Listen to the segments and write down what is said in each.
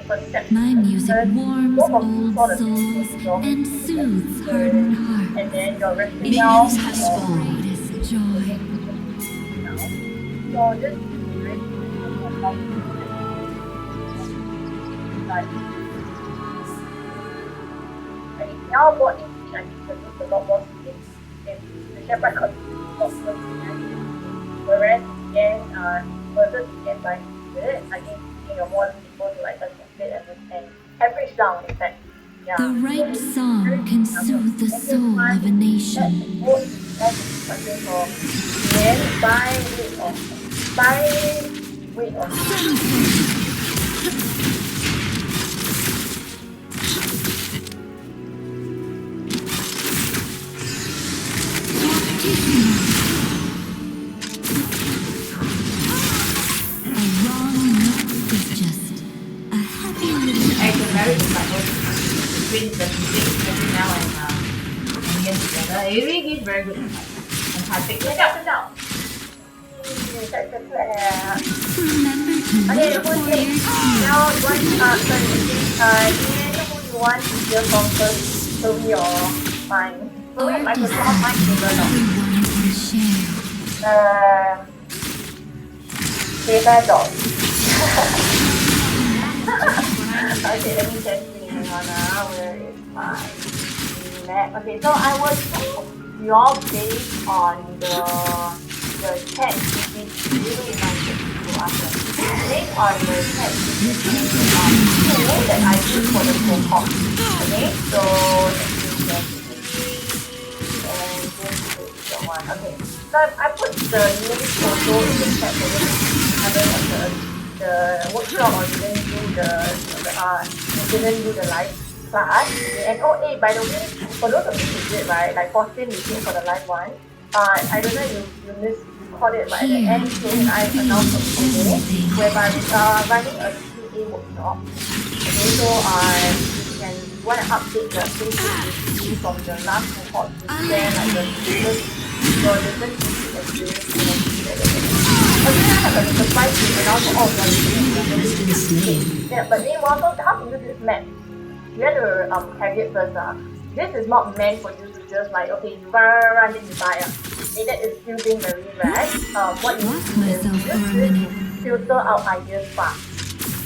perception. My music warms Both of old you saw the souls same thing, and soothes hardened hearts. and then your resting Minions down has or fallen. Greatest joy. now. So this spirit like now what is I think the lot more things if the shepherd got doctors whereas again versus again by spirit I think you're more people to like understand and average down in fact. Yeah. The right song can soothe the soul of a nation. By weight of A wrong note is just a happy little I can marry with my own twins that every now and get together. It really gives very good advice. Fantastic. Sit down. remember to Okay, wait for your now what who you want to hear from first to your mind. So wait, Microsoft mic everyone can share. data dog. Okay, let me just see where is my map. Okay, so I was you all based on the chat really reminded to us based on the chat tool that I use for the cohort. Okay, so and this is the one. Okay, so I put the link also in the chat for you. The workshop or didn't do the live class. And by the way, for those of you who did right, like Faustin meeting for the live one, I don't know you caught it, but at the end I announced today whereby we are running a QA workshop. Okay, so you want to update the things from the last cohort to share like the different experience. I have a surprise to announce all of them. Yeah, but meanwhile, so how to use this map? You have to have it first. This is not meant for you to just like, okay, you run, then you buy. Okay, that is still being very rare. What you need to do is filter out ideas fast.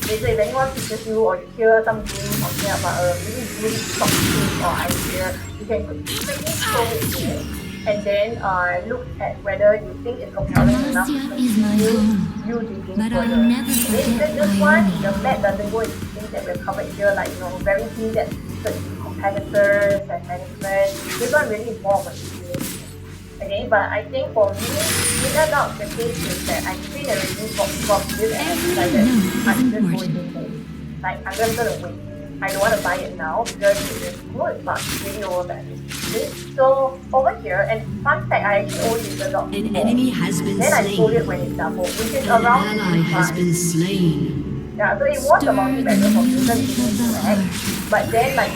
Okay, so if anyone teaches you or you hear some news or hear about a really top tip or idea, you can quickly throw it in. And then look at whether you think it's compelling enough to continue you digging further. This one, the map doesn't go into things that we've covered here, like very in-depth competitors and management. This one really is more of a experience. Okay, but I think for me, without doubt, the case is that I trained already from this and decided I'm just going to wait. Like I'm just gonna wait. I don't want to buy it now because it is good, but really overvalued. Okay, so over here, and fun fact, I actually only use a lot. An enemy has been then slain. I sold it when it's double, which is An around ally has 55. been slain. Yeah, so it was a multi-bagger for users using Leauge, but then like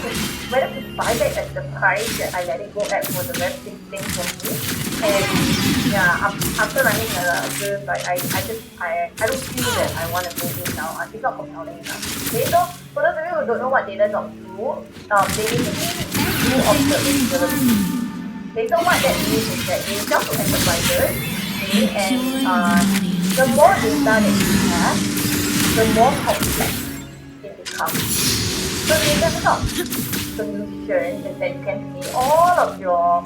whether to buy that at the price that I let it go at was a very big thing for me. And yeah, after running this, like I don't feel that I want to go in now. It's not compelling enough. Okay, so for those of you who don't know what Datadog do, they basically do observability. Okay, so what that means is that they sell to enterprises, okay, and the more data that you have, the more complex it becomes. So the Datadog solution is that you can see all of your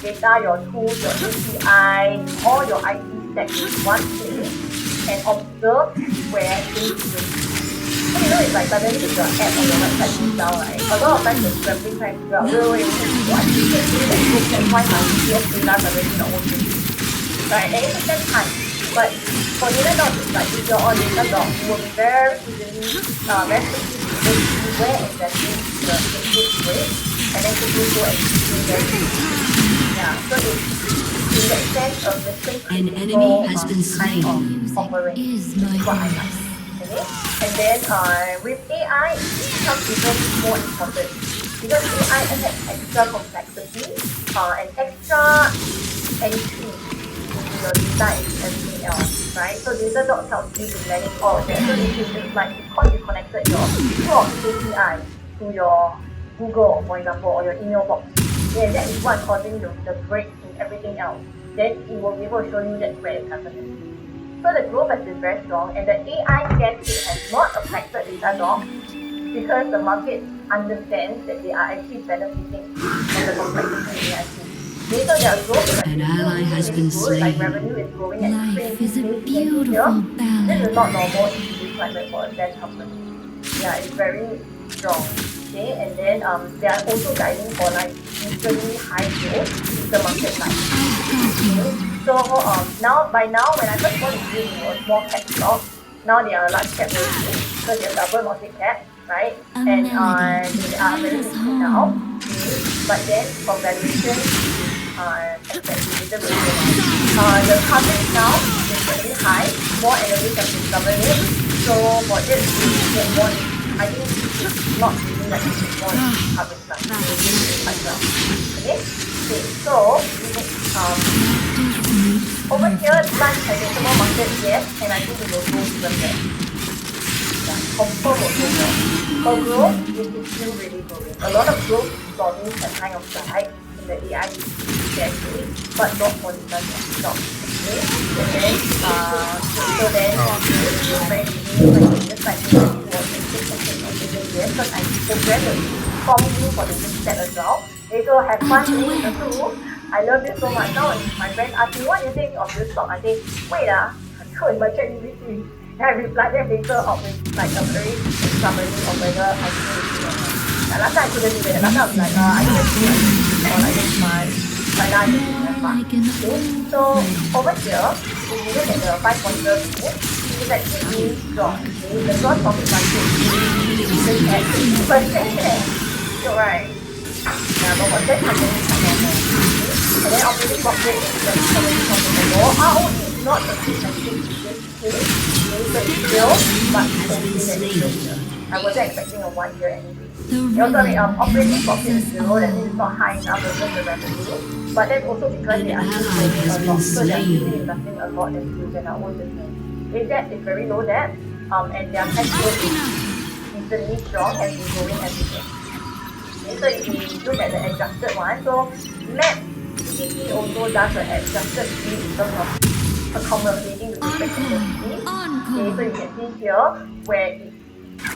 data, your tools, your API, all your IT stack in one place and observe where things go. So it's like suddenly if your app or your website goes down, right? A lot of times you're scrambling trying to figure out, what is it that's why my CS data suddenly not working. Right? And it takes time. But for Datadog, it's like if you're on Datadog, you will be very easily, very quickly able to see where exactly the issues with, and then quickly go and see them. Yeah, so it's in that sense of the An enemy has been slain. kind of offering is what I like. Okay? And then with AI, it becomes even more important because AI adds extra complexity and extra entry into your data and everything else. right? So Datadog helps you to manage all of that. So if you just like, because you connected your Cloud API to your Google, for example, or your email box, then that is what causing the break in everything else. Then it will be able to show you that's where it's happening. So the growth has been very strong, and the AI scarcity has not affected Datadog because the market understands that they are actually benefiting from the complexity in AI tools. Later, their growth is An actually ally has really been good, like slain. revenue is growing at Life is a crazy pace. beautiful This balance. is not normal industry climate for a SaaS company. Yeah, it's very strong. Okay, and then they are also guiding for like usually high growth if the market like. Okay, so now when I first bought it was small cap stock. Now they are a large cap already because they are double market cap, right? A And melody they to are guide very us liquid now. home. Okay, but then for valuation, expected the coverage now is very high. More analysts have discovered it. So for it to get more, I think it's not really like it's more coverage now. They will do it quite well. Okay. Okay. So over here, lunch has a small market, yes, and I think it will go even there. Yeah, confirm will go there. For growth, it is still really growing. A lot of growth stories have kind of died in the AI decade, but not for the stock. Okay, and then so then it's still very easy, just like me was in 6 of the years, because I programmed the formula for the big set as well. Okay, so have fun doing the tool. I love it so much. Now when my friends ask me what you think of this stock, I say, wait go in my ChatGPT. Then I reply them later out with like a very summary of whether I think it's good or not. Like last time I couldn't do that. Last time I was like, I think it's good or like it's fine. But now I just have fun. Okay, so over here, if you look at the 5-pointer view, it is actually strong. Okay, the gross profit margin is at 6%. So right. Yeah, but what's that happening is normal. And then operating profit is very profitable. ROE is not the same as this case. So it's still, but hopefully that is good. I wasn't expecting a 1 year anyway. Operating profit is zero, that means it's not high enough versus the revenue. But that's also because they are still spending a lot. So they are still investing a lot in skills and our own business. Their debt is very low debt, and their cash flow is decently strong and is growing every year. Okay, so if you look at the adjusted one, so Map GPT also does an adjusted view in terms of accommodating the different industries. Okay, so you can see here where it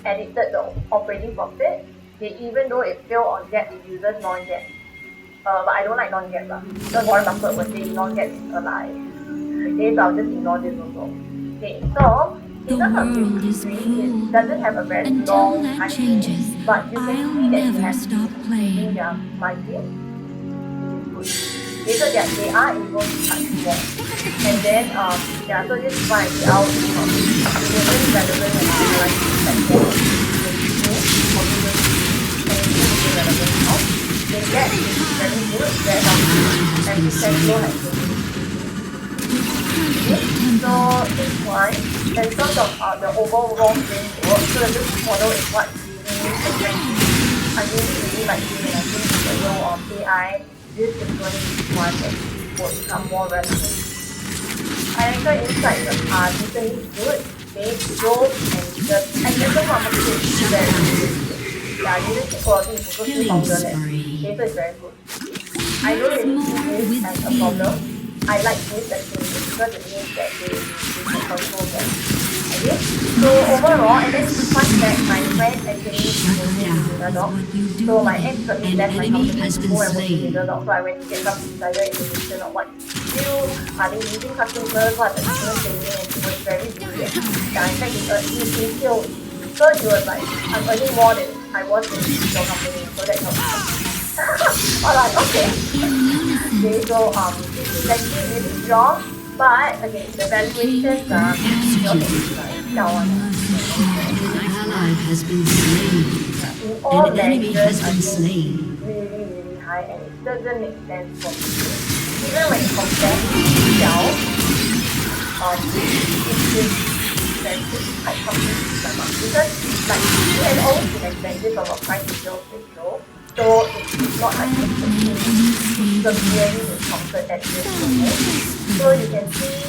edited the operating profit. Okay, even though it failed on GAAP, it uses non-GAAP. But I don't like non-GAAP lah. Because Warren Buffett would say non-GAAP is a lie. Okay, so I'll just ignore this also. Okay, so in terms of industry, it doesn't have a very long time frame, but you can see that they have been increasing their margin, which is good. Okay, so they are able to touch more. And then, so this is why the out it was really relevant when I realized that for relevant now. Then that is very good, very healthy, and the cash flow has been okay. So this one, in terms of the overall framework, so the business model is what really attracts me. I really like it, and I think with the role of AI, this is going to be one that will become more relevant. Financial insights are decently good, they growth and the technical market is very good. Yeah, leadership quality is also still stronger than data is very good. I don't really see this as a problem. I like this actually because it means that they can control them. Okay? So overall, and then fun fact, my friend actually working in Datadog. So my ex currently left my company to go and work in Datadog. So I went to get some insider information on what to do, are they using customers, what the customers saying, and he was very bullish. Yeah, in fact, he's still. So he was like, I'm earning more than I was in your company, so that helps. I'm like, okay. Okay, so this is actually really strong, but again, the valuations are An ally has been slain. in all An enemy measures, has I been think slain. really, really high, and it doesn't make sense for me. Even when you compare to itself, it is very good. I completely because like it has always been expensive from a price to sales ratio. So it's not like severely discounted at this moment. So you can see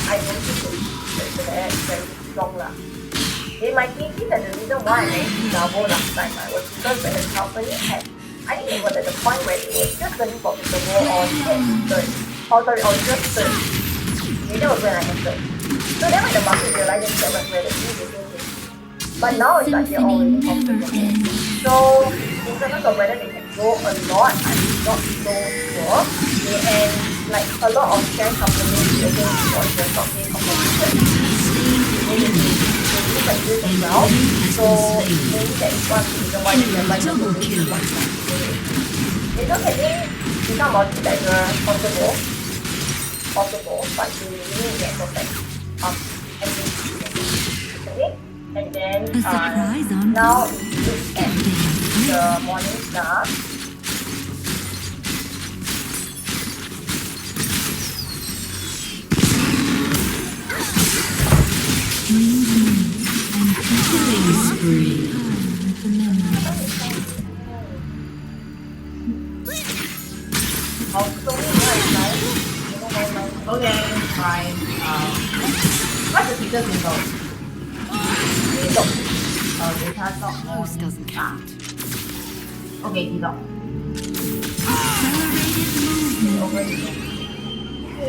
I don't think it's it's very strong lah. In my thinking that the reason why I managed to double last time was because when the company had, I think it was at the point where it was just turning profitable or just third. Maybe that was when I entered. So then when the market realized that was where the deal is. But now it's like they're already profitable. So in terms of whether they can grow a lot, I'm not so sure. And like a lot of share companies against what the stock being competition. They look like this as well. So maybe that is one reason why they like to do this one. Because I think become multi-bagger possible, but you really get perfect okay? And then now look at the morning star. Killing spree. Okay, fine. What's the Twitter symbol? Data stock Close doesn't count. Okay, T-Dog. Over here. A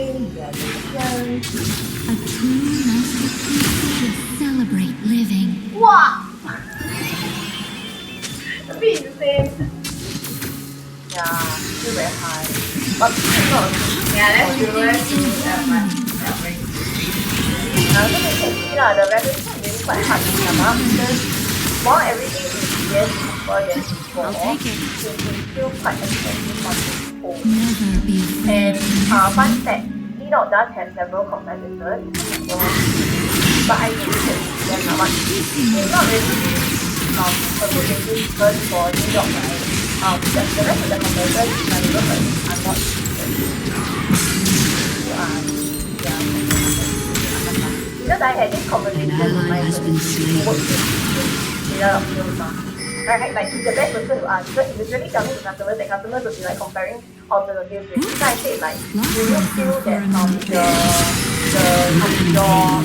true masterpiece should celebrate living. Wow! A bit insane. Yeah, still very high. But it's not. Yeah, let's do it. So you can see the valuation is really quite hard to come up because while everything is yes cheaper than before, I'll take it. it is still quite expensive on its own. Never be And afraid. fun fact, Leauge does have several competitors, so, but I think you can see them how much. It's not really a good thing because for Leauge, right? The rest of the competitors, like look like are not because I had this conversation with my work right, like he's the best person to ask because he literally tell me to customers that customers will be like comparing alternatives with me. So I said like, do you feel that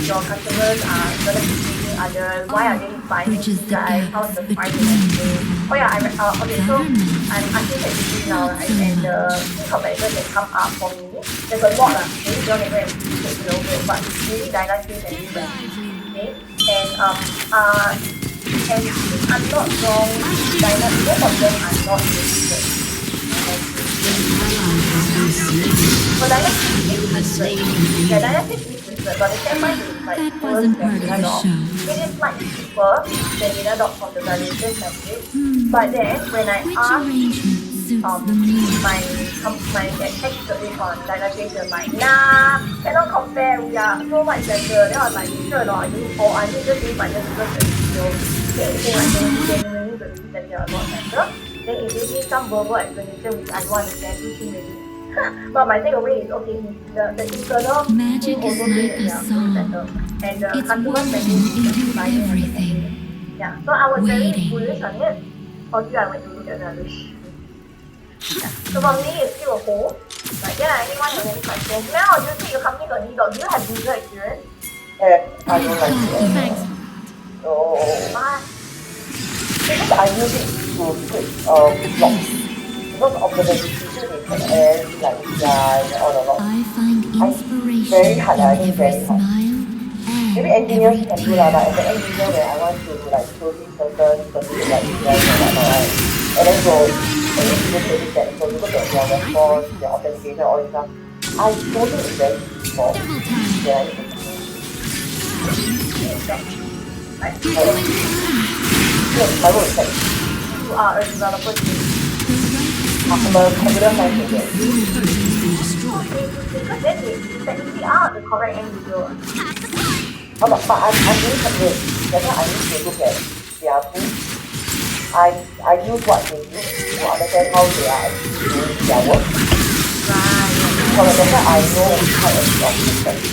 your customers are gonna be using others? Why are they buying you guys? How's the price and everything? Oh yeah, okay, so I'm asking that now, right? And the key competitors that come up for me, there's a lot lah. Maybe you all can go and take a little bit, but really Dynasty and Lengands. Okay? And if I'm not wrong, Dynasty, both of them are not listed. For Dynasty, it's listed. Yeah, Dynasty is listed, but the share price is like That worse wasn't than part of the Leauge. show. It is slightly cheaper than Leauge from the valuation standpoint. But then when I Which asked arrangement suits the mood? my tech service on Dynasty, they're like, nah, cannot compare, we are so much better. Then I was like, sure or not, I need just use my just because the video, anything like that, genuinely believe that they are a lot better. Then it gave me some verbal explanation which I don't understand, teaching maybe. But my takeaway is okay, the internal Magic team is also say like that they a are song. better. And the It's customer woven spending is into justifying everything. Yeah, so I was very Waiting. bullish on it until I went to look at the valuation. Yeah. So for me, it's still a hold. Like, yeah, anyone has any questions? Mel, do you think your company got Leauge? Do you have user experience? I don't like it. Thanks. So, What? because I use it to create vlogs. Because of the decision they can air, like design and all the lot. I find inspiration very hard, I in think every very hard. smile Maybe and engineers every can do that, but as an engineer where I want to like closely certain specific like design and whatnot, right? And then so when you people credit that, so you look at their response, their authentication, all this stuff, I don't think it's very useful. double time. Yeah, I need to my role is like You are a developer too. I'm a computer science major. Because then they technically are the correct end user. But I'm really convinced. That's why I need to look at their tools. I use what they use to understand how they are actually doing their work. So that's why I know quite a bit of research.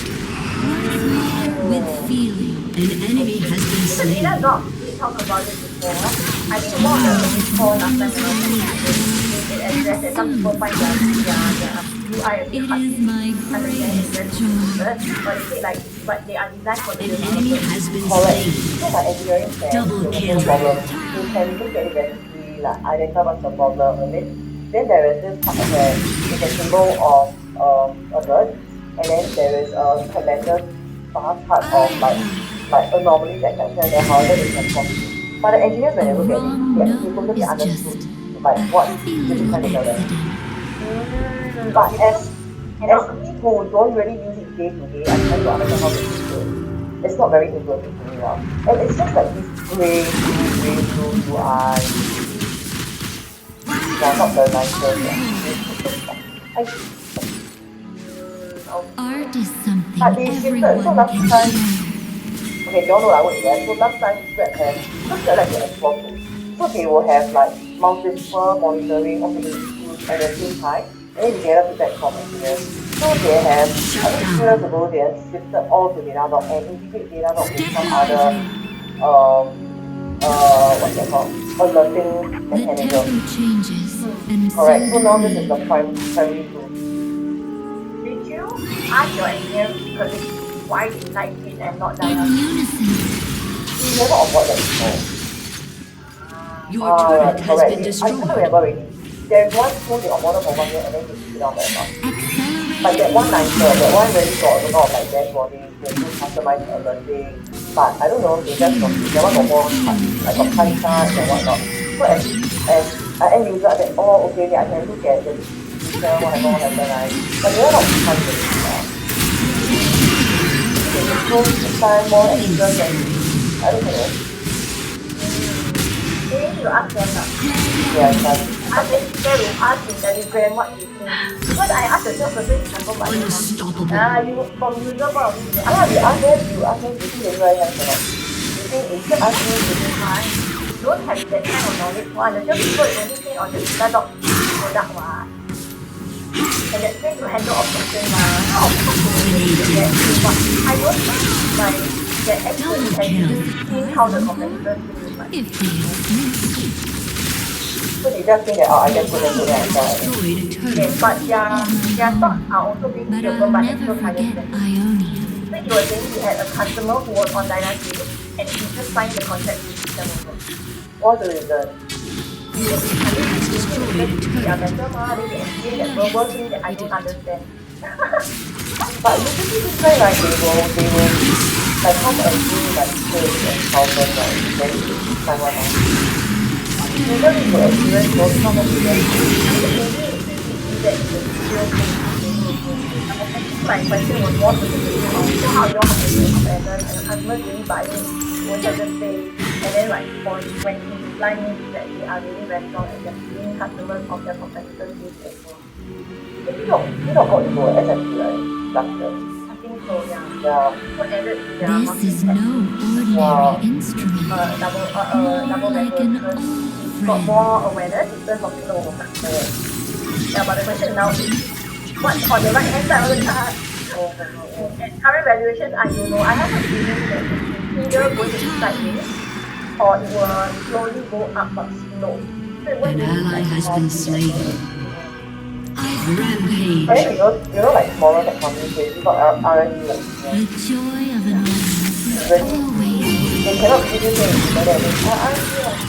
With feeling. An enemy has been Because slain. Leauge, we talked about it before. I think one of the before last time when I was it addressed that some people find their UI a bit It hard is my to understand and greatest very joy. difficult. But they say like but they are designed for the An enemy developers. has been Correct. slain. So my engineering friend, Double they kill. have no problem. You can look at it very quickly, like identify what's the problem. And then there is this part where it's a symbol of alert, and then there is a calendar bar chart of like anomalies, etc. And then however they can solve it. But the engineers when A they look at it, wrong they note totally is understood just like a what happy this is little trying to tell them. accident. But Okay, as me who don't really use it day to day, I try to understand how they use it. It's not very intuitive to me now. And it's just like this gray, blue UI. Yeah, not the nicest. Yeah. Art is something But they shifted, so everyone last can time, share. okay, you all know I work there, so last time Grab have, because Grab like to explore too. So they will have like multiple monitoring operating issues at the same time, and then they gather feedback from engineers. So they have, I think 2 years ago, they have shifted all to Datadog and integrate Datadog with some other, what's that called? Alerting The mechanism. tempo changes, and Correct. So so now do this is the we. primary tool. Did you ask your engineering colleagues why they like it and not In Dynasty? unison, We never avoid that before. Your turret has Correct. been I can't destroyed. remember already. There's one tool they onboarded for 1 year and then they took it down very fast. But that one nicer, that one really got a lot of like dashboarding, they do customized alerting. But I don't know, they just got that one got more like got pie charts and whatnot. So as an end user I said, oh okay, I can look at the distribution, what happened, right? But there are not fun to do now. They improve the time more efficient than I don't know. You need to ask them now. Yeah, exactly. Ask them, they will ask in Telegram what you think. Because I asked the salesperson in Singapore, but Unstoppable. you from user point of view, Yeah, you ask them, you think they really have or not? You think instead ask me, you think don't have that kind of knowledge. One, the salespeople is only trained on the Datadog product, one. And that's trained to handle objection, not of course that. But I don't think my that actually has seen how the competitors do it. Like, if they exist. so they just think that, oh, I just put them to that and Destroyed a turret. yes, but their thoughts are also being But driven I'll by never actual forget financial. Ionia. So you were saying you had a customer who was on Dynasty and he just signed the contract with them over. what's the reason? They are better, they can explain that verbal thing that I don't understand. But usually this kind like they will like come and do like sales and thousand right, then they sign one off. You don't need to experience those kind of events. My question was more specifically on so how you all have to do competitors and the customers really buy it, won't have to pay, and then like for when he reply me that they are really very strong and they're seeing customers of their competitors use as well. You don't go into SMT, right? Last year. I think so, yeah. Yeah. So added to their This marketing is no ordinary instrument, double more like an because old got friend. more awareness in terms of people who are yeah, but the question now is what's on the right hand side of the chart? At current valuations, I don't know. I have a feeling that it's either going to be sideways or it will slowly go up but slow. So it won't An be ally like has been slain. And Rampage. then you know like smaller tech companies, they got R&D like The joy of an audience is Really? always they cannot give you things like that. R&D like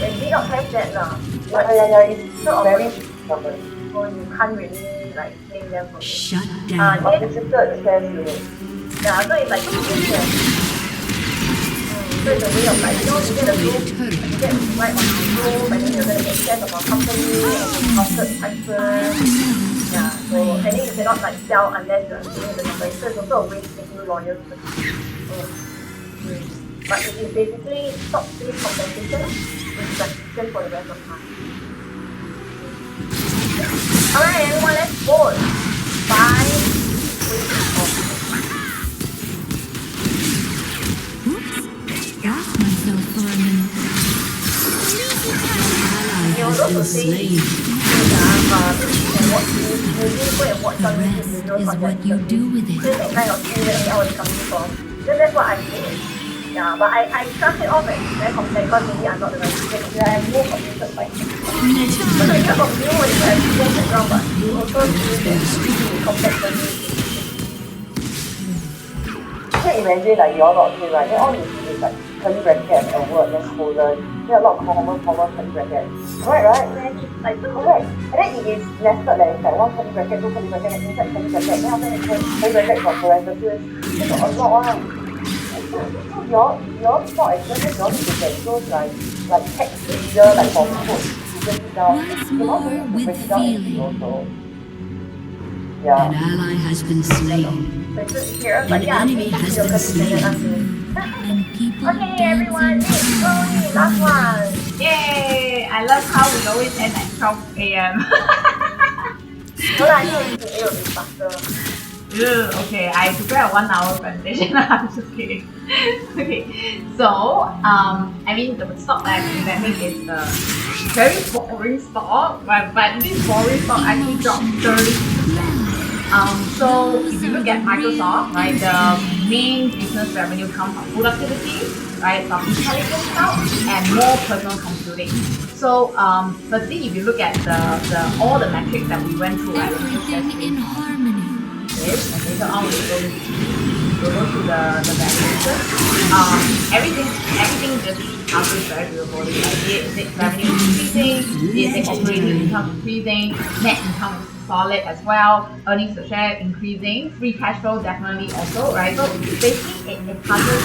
they did not have that now. yeah, it's not very company. So you can't really like blame them for it. Shut down. But it's just stress you. Yeah, so it's like so it's a way of like, you know, you get a group, you get right on the group, and then you're gonna get shares of our company and trusted prices. Yeah, so and then you cannot like sell unless you're doing the company. So it's also a way to make you loyal to the company. But it is basically stock-based compensation with restriction for the rest of time. Alright, everyone, let's vote. 5, 3, or Oops, lost myself for a minute. Ally you has also been say slain. The rest is what you do with so it. that kind of feel that I was coming from. So that's what I'm saying. Yeah, but I trust it off as very complex because maybe I'm not the right person. I have no computer by so in terms of you, when you have no background, but you also feel that you complex for you. can't imagine like you're not here, right? Then all you see is like curly bracket, a word, then colon, then a lot of common curly bracket. Correct, right? Like Correct. And then it is nested like, it's like one curly bracket, two curly bracket, and inside curly bracket, then after that curly bracket got parenthesis. There's a lot one. So your thought expression, you need to get those like text reader, like for code, to break it down. Once You're not more going to with break it down in feeling. also. An Yeah. ally has been slain. so it's good to hear, but An yeah, enemy has been slain. And people Okay, everyone, dancing it's going last one. Yay! I love how we always end at 12 a.m. No lah, I think it will be faster. Ugh, okay, I prepare a 1 hour presentation. I'm just kidding. Okay, so I mean the stock that I'm presenting is the very boring stock, but this boring stock actually dropped 30%. So if you look at Microsoft, right, the main business revenue comes from productivity, right, from intelligence cloud and more personal computing. So firstly, if you look at the all the metrics that we went through, right, everything in harmony. this, and later on we'll go through the valuation. Everything just answers very beautifully. Like is it revenue increasing? Is it operating income increasing? Net income is solid as well. Earnings per share increasing. Free cash flow definitely also, right? So basically it covers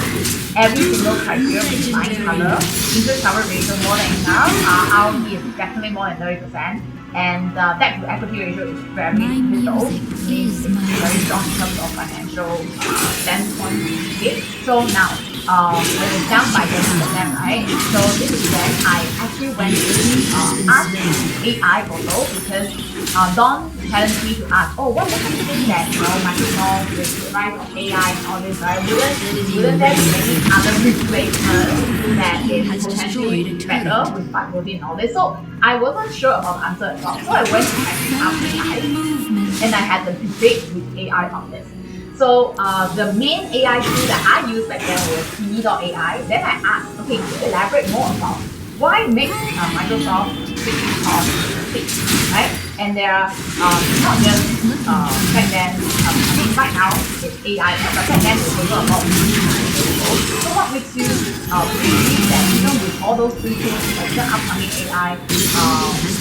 every single criteria with fine color. Interest coverage ratio more than enough. ROE is definitely more than 30%. And debt to equity ratio is very low. Music is my Very strong in terms of financial standpoint. Okay, so now when it's down by 30%, right? So this is when I actually went to ask AI also because Don challenged me to ask, oh, what does it mean that Microsoft with the rise of AI and all this, right? Wouldn't there be any other replacement that is potentially better with Biprotein and all this? So I wasn't sure about the answer as well. So I went to ask AI and I had the debate with AI on this. So the main AI tool that I used back then was TV.ai. Then I asked, okay, can you elaborate more about why make Microsoft switching costs fixed, right? And there are not just back then, I mean right now it's AI, but back then it's also about so what makes you believe that even with all those three tools, like the upcoming AI,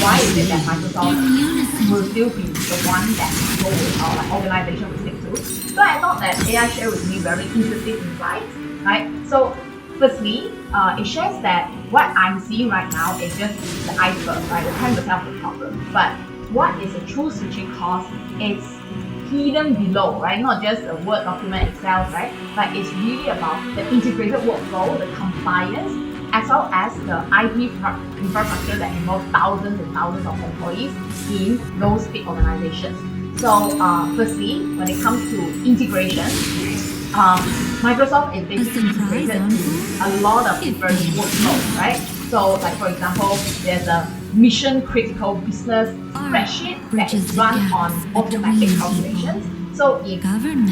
why is it that Microsoft will still be the one that people like organization will stick to? So I thought that AI shared with me very interesting insights, right? So firstly, it shares that what I'm seeing right now is just the iceberg, right? The 10% of the problem. But what is a true switching cost? It's hidden below, right? Not just a Word document, Excel, right? But it's really about the integrated workflow, the compliance, as well as the IT infrastructure that involves thousands and thousands of employees in those big organizations. So firstly, when it comes to integration, Microsoft is basically integrated to a lot of different workflows, right? So like for example, there's a mission critical business spreadsheet that is run on automatic calculations. So if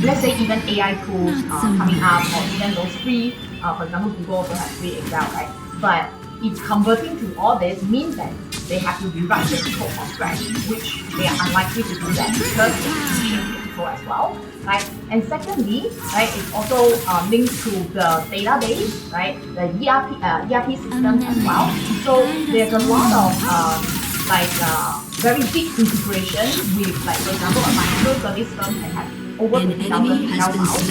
let's say even AI tools coming up or even those free, for example Google also has free Excel, right? But if converting to all this means that they have to rewrite the code from scratch, which they are unlikely to do that because it's mission critical as well, right? And secondly, right, it's also linked to the database, right? The ERP systems as well. So there's a lot of very big integration with, like for example, a financial service firm can have over 2,000 Excel files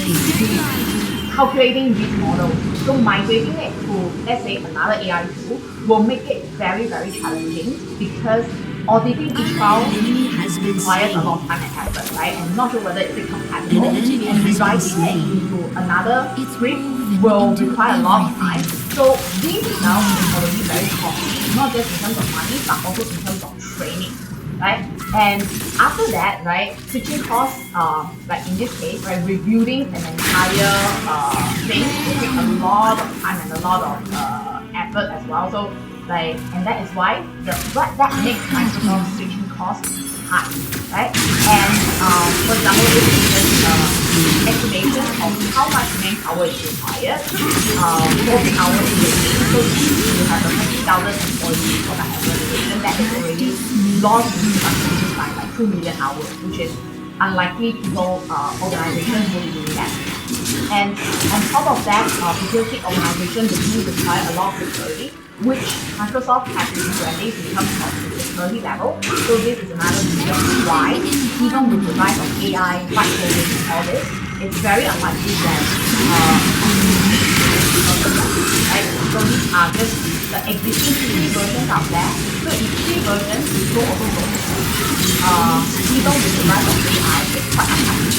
calculating these models. So migrating it to, let's say, another AI tool will make it very, very challenging because auditing each file requires a lot of time and effort, right? And I'm not sure whether it's compatible. And rewriting it into another script will require a lot of time. So this now is already very costly, not just in terms of money, but also in terms of training, right? And after that, right, switching costs, like in this case, right, rebuilding an entire thing will take a lot of time and a lot of effort as well. So like, and that is why that makes Microsoft switching costs high, right? And for example, this is just estimation of how much manpower is required, working hours in the day. So if you have a 20,000 employees for that organization, that is already lost by like 2 million hours, which is unlikely people organizations will do that. And on top of that, because the organization do require a lot of security, which Microsoft has implemented in terms of the security level. So this is another reason why, even with the rise of AI, vibe coding, and all this, it's very unlikely that right? So these are just the existing free versions out there. So in free versions, we go over those. Even with the rise of AI, it's quite unlikely.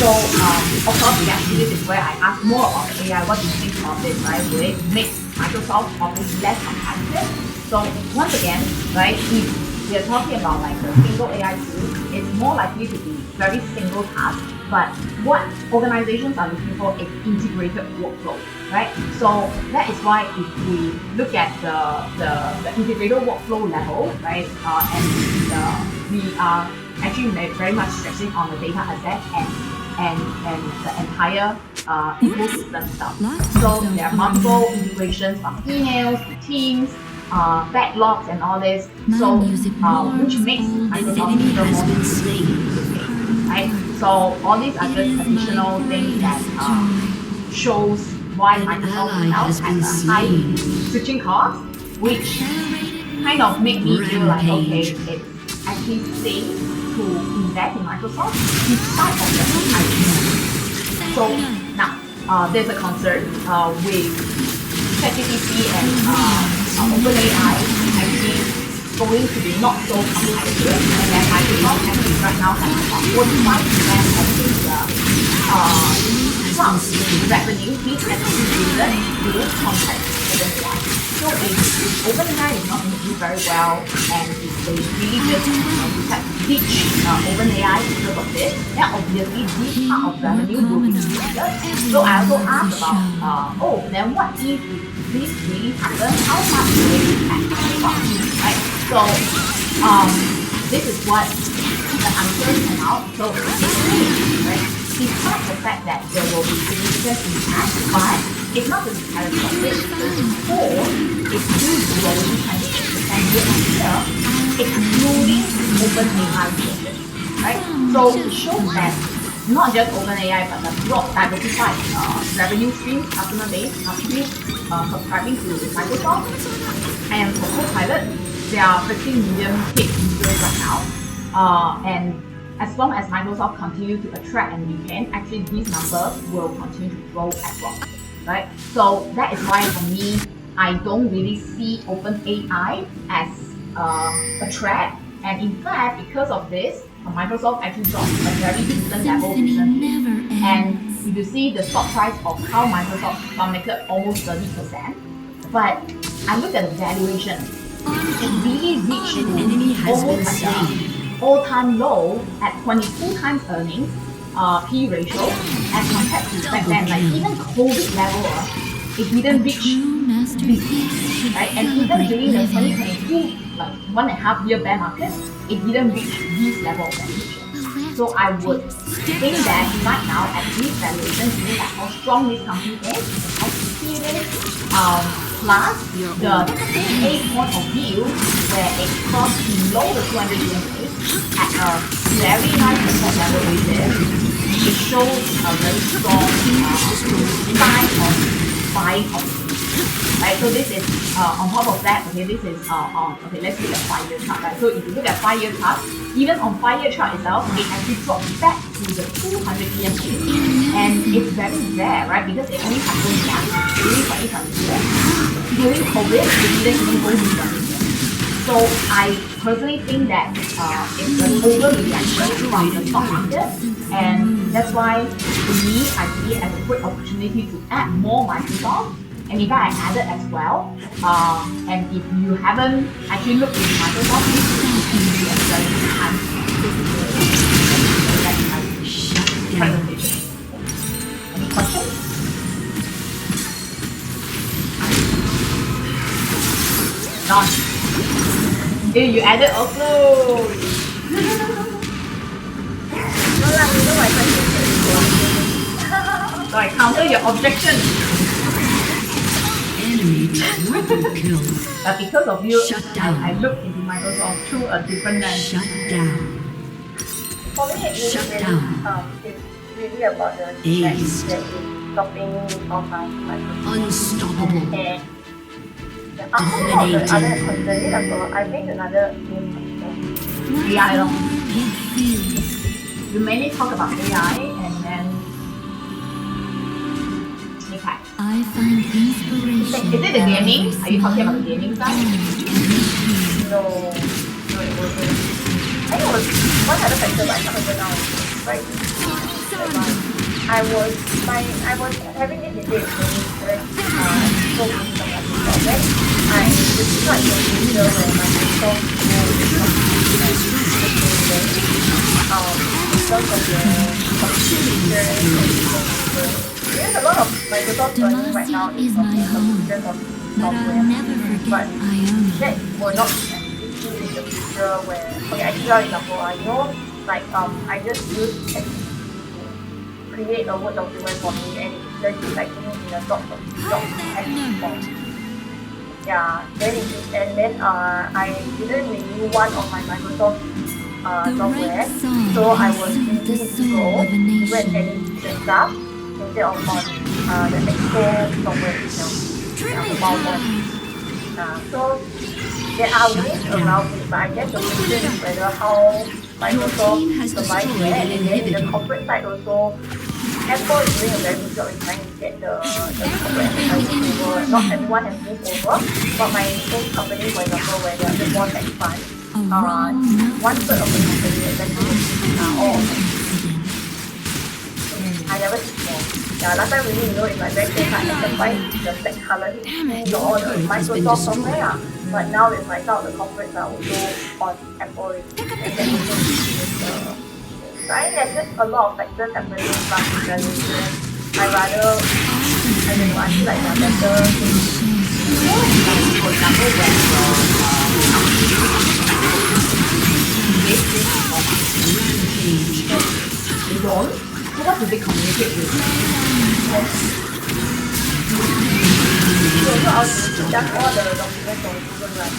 So of course, this is where I ask more about AI. What do you think of this, right? Will it make Microsoft Office less competitive? So once again, right, if we are talking about like a single AI tool, it's more likely to be very single task. But what organizations are looking for is integrated workflow, right? So that is why if we look at the integrated workflow level, right, and we are actually very much stressing on the data asset and the entire ecosystem stuff. So there are multiple integrations from emails to Teams, backlogs and all this. So which makes Microsoft even more right? So all these are just additional things that shows why Microsoft now has a high switching cost, which kind of make me feel like okay, it's actually safe to invest in Microsoft despite of the high. So now there's a concern with ChatGPT and OpenAI actually going to be not so competitive, and then Microsoft actually right now has about 45% of the cloud revenue being attributed to contact OpenAI. So if OpenAI is not going to do very well, and if they really just decide to ditch OpenAI because of this, then obviously this part of revenue will be affected. So I also asked about, then what if this really happens? How much will it impact Microsoft, right? So this is what the answer came out. So right? Despite the fact that there will be significant impact, but it's not going to be catastrophic. Before, it's still growing 28% year on year, excluding OpenAI usage, right? So it shows that not just OpenAI, but the broad diversified revenue streams, customer base, are still subscribing to Microsoft. And for Copilot, there are 15 million paid users right now. And as long as Microsoft continue to attract and retain, actually these numbers will continue to grow as well, right? So that is why for me, I don't really see OpenAI as a threat. And in fact, because of this, Microsoft actually dropped a very decent level recently. And if you see the stock price of how Microsoft plummeted almost 30%, but I look at the valuation, it really reached to almost like an all-time low at 22 times earnings P ratio as compared to back then, like even COVID level, it didn't reach this, right? And even during the 2022, like 1.5 year bear market, it didn't reach this level of valuation. So I would think that right now at this valuation, given that how strong this company is, how sticky it is, plus the A point of view where it crossed below the 200 EMA at a very nice support level with this, it shows a very strong sign of buying opportunity. Right, so this is on top of that. Okay, this is okay. Let's look at 5-year chart. Right, so if you look at 5-year chart, even on 5-year chart itself, it actually dropped back to the 200 EMA, and it's very rare, right? Because it only happened during 2022. During COVID, it didn't even go to 100. So I personally think that it's an overreaction from the stock market, and that's why to me, I see it as a great opportunity to add more Microsoft. And in fact, I added as well. And if you haven't actually looked into Microsoft, this is a very time. That's my presentation. Any questions? None. Hey, you added also. No lah, you know my question. So I counter your objection. Enemy triple kill. But because of you, Shut down. I looked into Microsoft through a different lens. Shut down. For me, it's Shut really, down. it's really about the feedback Ace. that is stopping all my Unstoppable. and after all the other concerns, I made another new concern. AI lor. It feels. You mainly talk about AI and then okay. I find inspiration. Is it the gaming? Are you talking about the gaming side? No, it wasn't. I think it was one other factor, but I can't remember now. Right. I was having this debate with so many from my people. Then I described the future where my mentor in terms of the there's a lot of Microsoft learning right now is from the completion of But I'll software. never But forget Iona. that will not be applicable in the future where, okay, I give you an example. I know, like, I just use to create a Word document for me and it's just like in a doc text form. Yeah, then I didn't renew one of my Microsoft software, so I was using Pro to go and edit the stuff instead of on the actual software itself. Yeah, the PowerPoint. So there are ways around it, but I guess the question is whether how Microsoft survives there, and then in the corporate side also, Apple is doing a very good job in trying to get the corporate advertising over. Not everyone has moved over, but my own company, for example, where they are just more tech funds, one third of the company is actually all of them. I never see more. Yeah, last time really, it's like very clear cut. I can find the black color HTML or the Microsoft software. But now it's like some of the corporates are also on Apple already. And that also is the so I think there's just a lot of factors happening plus generation. I rather, I don't know, I feel like they're better things. For example, when they don't, so what do they communicate with? So I'll just all the documents on Google Drive.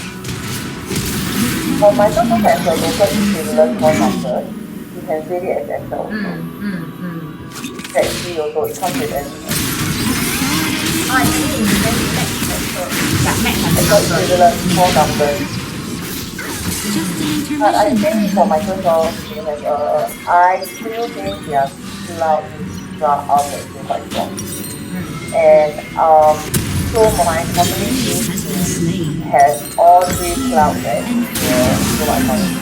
Microsoft has a local equivalent for numbers. You can save it as Excel also. That's free also, it comes with everything. I think it's very next factor. Yeah, Mac has Excel a number. equivalent for numbers. Just an But I intermission. think for Microsoft, they have I still think their cloud infra are actually quite strong. And so my company Ace used has been to slain. have all three clouds there. So my company.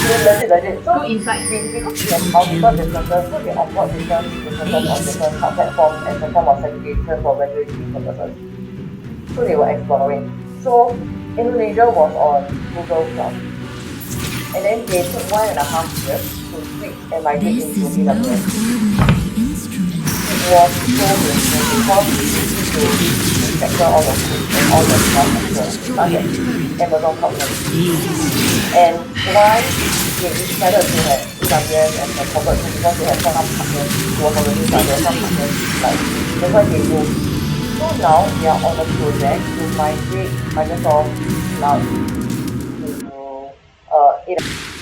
Legit. So Go inside. because we have multiple businesses, so they onboard different businesses on different cloud platforms as a form of segregation for regulatory purposes. So they were exploring. So Indonesia was on Google Cloud. And then they took 1.5 years to switch and migrate This into is no AWS. ordinary instrument. It was so painful because you need to refactor all your code and all the cloud factors, such as Amazon Cloud Services. And why they decided to have AWS as a corporate tool because they have some partners who was already there, some partners like that's why they moved. So now they are on a project to migrate Microsoft Cloud to AWS.